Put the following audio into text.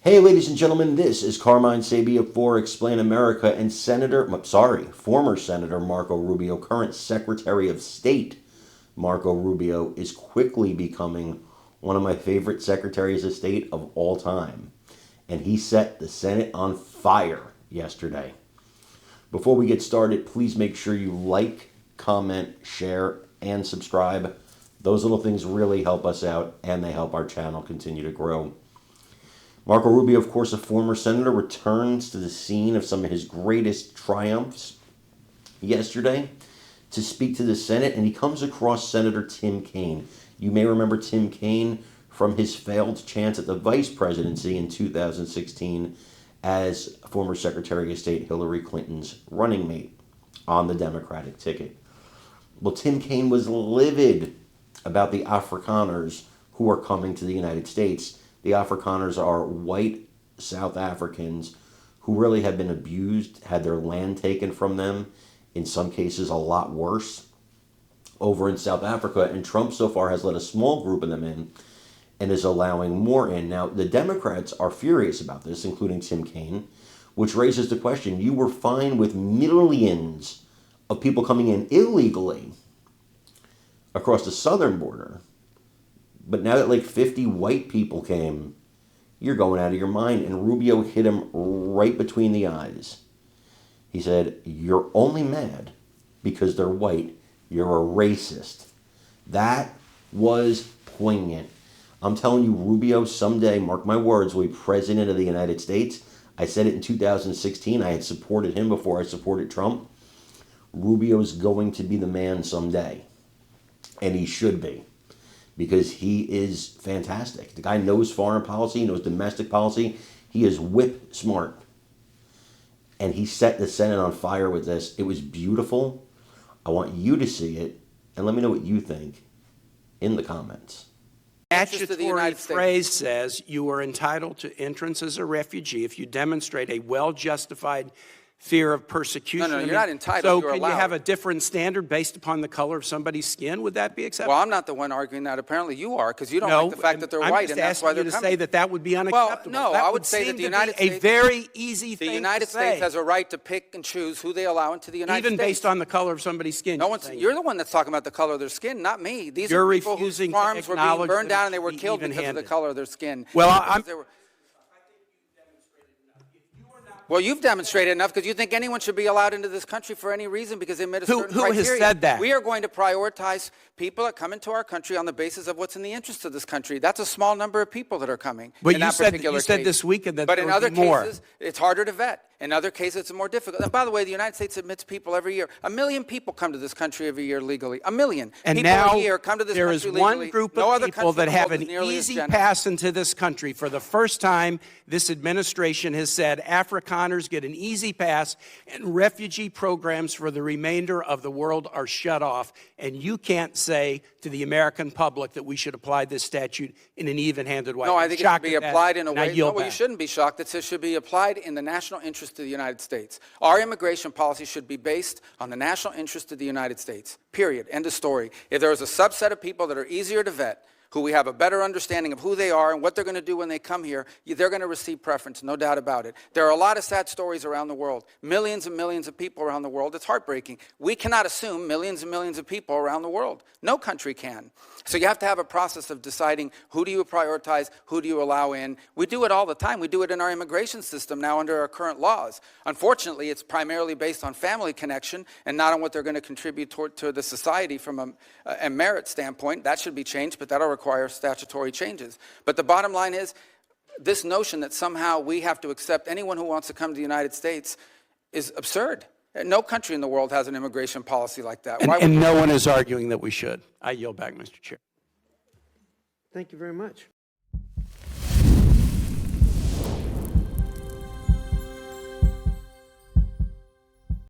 Hey, ladies and gentlemen, this is Carmine Sabia for Explain America, and former Senator Marco Rubio, current Secretary of State Marco Rubio, is quickly becoming one of my favorite Secretaries of State of all time. And he set the Senate on fire yesterday. Before we get started, please make sure you like, comment, share, and subscribe. Those little things really help us out, and they help our channel continue to grow. Marco Rubio, of course, a former senator, returns to the scene of some of his greatest triumphs yesterday to speak to the Senate, and he comes across Senator Tim Kaine. You may remember Tim Kaine from his failed chance at the vice presidency in 2016 as former Secretary of State Hillary Clinton's running mate on the Democratic ticket. Well, Tim Kaine was livid about the Afrikaners who are coming to the United States. The Afrikaners are white South Africans who really have been abused, had their land taken from them, in some cases a lot worse, over in South Africa. And Trump so far has let a small group of them in and is allowing more in. Now, the Democrats are furious about this, including Tim Kaine, which raises the question, you were fine with millions of people coming in illegally across the southern border. But now that like 50 white people came, you're going out of your mind. And Rubio hit him right between the eyes. He said, you're only mad because they're white. You're a racist. That was poignant. I'm telling you, Rubio someday, mark my words, will be president of the United States. I said it in 2016. I had supported him before I supported Trump. Rubio's going to be the man someday. And he should be. Because he is fantastic. The guy knows foreign policy, knows domestic policy. He is whip smart. And he set the Senate on fire with this. It was beautiful. I want you to see it. And let me know what you think in the comments. Statutory phrase says you are entitled to entrance as a refugee if you demonstrate a well-justified fear of persecution. No, you're not entitled. So you're can allowed. you have a different standard based upon the color of somebody's skin? Would that be acceptable? Well, I'm not the one arguing that. Apparently you are, because you don't like the fact that they're white, and that's why they're coming. I'm just asking you to say that that would be unacceptable. Well, no, that I would say that the United States, a very easy thing to say. The United States has a right to pick and choose who they allow into the United States. Even based on the color of somebody's skin. You're the one that's talking about the color of their skin, not me. These you're are people whose farms were being burned down and they were killed because of the color of their skin. Well, Well, you've demonstrated enough because you think anyone should be allowed into this country for any reason because they met a certain criteria. Who has said that? We are going to prioritize people that come into our country on the basis of what's in the interest of this country. That's a small number of people that are coming. But in you that particular said case. this weekend that but there in would other be more. cases, it's harder to vet. In other cases, it's more difficult. And by the way, the United States admits people every year. 1 million people come to this country every year legally. 1 million. And people now a year come to this there country is one legally. group No of other people that country have in the an world is nearly easy as generous. pass into this country. For the first time, this administration has said Afrikaners get an easy pass and refugee programs for the remainder of the world are shut off. And you can't say to the American public that we should apply this statute in an even-handed way. No, I think it should be applied in a way. No, well, you back. shouldn't be shocked. It should be applied in the national interest of the United States. Our immigration policy should be based on the national interest of the United States, period. End of story. If there is a subset of people that are easier to vet, who we have a better understanding of who they are and what they're going to do when they come here, they're going to receive preference, no doubt about it. There are a lot of sad stories around the world, millions and millions of people around the world. It's heartbreaking. We cannot assume millions and millions of people around the world. No country can. So you have to have a process of deciding who do you prioritize, who do you allow in. We do it all the time. We do it in our immigration system now under our current laws. Unfortunately, it's primarily based on family connection and not on what they're going to contribute to the society from a merit standpoint. That should be changed, but that'll require statutory changes. But the bottom line is, this notion that somehow we have to accept anyone who wants to come to the United States is absurd. No country in the world has an immigration policy like that. And no one is arguing that we should. I yield back, Mr. Chair. Thank you very much.